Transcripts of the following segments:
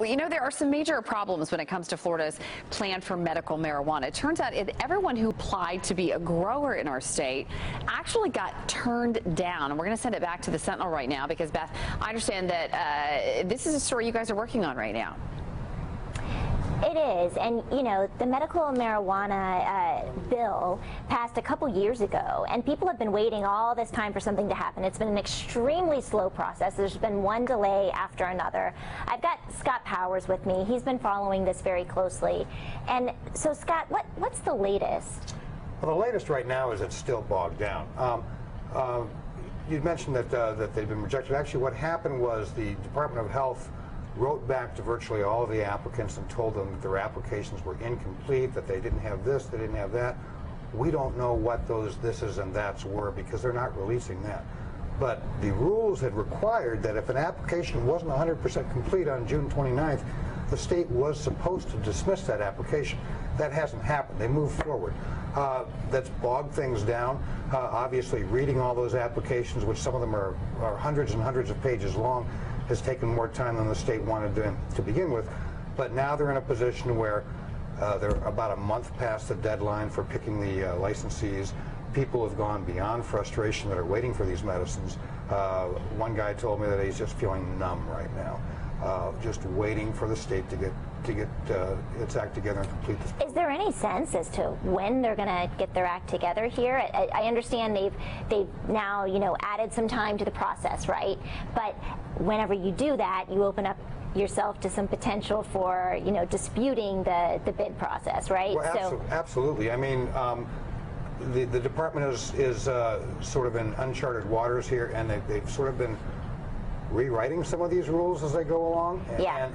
Well, you know, there are some major problems when it comes to Florida's plan for medical marijuana. It turns out everyone who applied to be a grower in our state actually got turned down. And we're going to send it back to the Sentinel right now because, Beth, I understand that this is a story you guys are working on right now. It is, and you know, the medical marijuana bill passed a couple years ago, and people have been waiting all this time for something to happen. It's been an extremely slow process. There's been one delay after another. I've got Scott Powers with me. He's been following this very closely. And so, Scott, what's the latest? Well, the latest right now is it's still bogged down. You'd mentioned that they've been rejected. Actually, what happened was the Department of Health wrote back to virtually all of the applicants and told them that their applications were incomplete, that they didn't have this, they didn't have that. We don't know what those thises and that's were because they're not releasing that. But the rules had required that if an application wasn't 100% complete on June 29th, the state was supposed to dismiss that application. That hasn't happened. They moved forward. That's bogged things down. Obviously, reading all those applications, which some of them are hundreds and hundreds of pages long, has taken more time than the state wanted to begin with. But now they're in a position where they're about a month past the deadline for picking the licensees. People have gone beyond frustration that are waiting for these medicines. One guy told me that he's just feeling numb right now, just waiting for the state to get its act together and complete this. Is there any sense as to when they're going to get their act together here? I understand they've now, you know, added some time to the process, right? But whenever you do that, you open up yourself to some potential for, you know, disputing the bid process, right? Well, absolutely. I mean, the department is sort of in uncharted waters here, and they've sort of been rewriting some of these rules as they go along,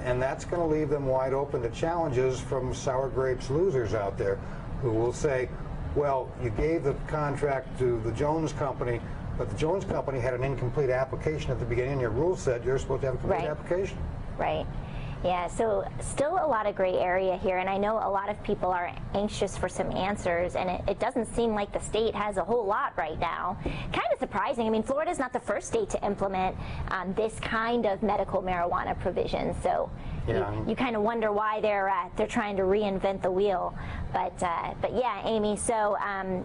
and that's going to leave them wide open to challenges from sour grapes losers out there who will say, well, you gave the contract to the Jones Company, but the Jones Company had an incomplete application at the beginning, and your rule said you're supposed to have a complete application. Right. Yeah, so still a lot of gray area here, and I know a lot of people are anxious for some answers, and it doesn't seem like the state has a whole lot right now. Kind of surprising. I mean, Florida's not the first state to implement this kind of medical marijuana provision, so you kind of wonder why they're trying to reinvent the wheel. But yeah, Amy. So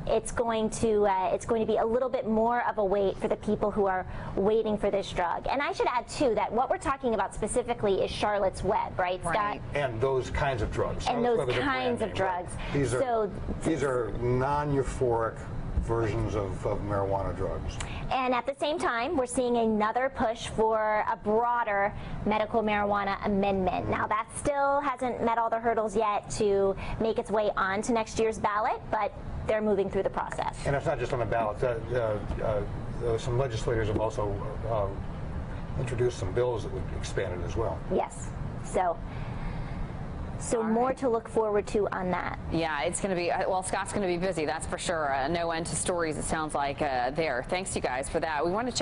it's going to be a little bit more of a wait for the people who are waiting for this drug. And I should add too that what we're talking about specifically is Charlotte's Web, right, Scott? And those kinds of drugs. And those kinds of drugs. These are non-euphoric versions of marijuana drugs. And at the same time, we're seeing another push for a broader medical marijuana amendment. Now, that still hasn't met all the hurdles yet to make its way onto next year's ballot, but they're moving through the process. And it's not just on the ballot. Some legislators have also introduced some bills that would expand it as well. Yes. So more to look forward to on that. Yeah, it's going to be, well, Scott's going to be busy, that's for sure. No end to stories, it sounds like, there. Thanks, you guys, for that. We want to check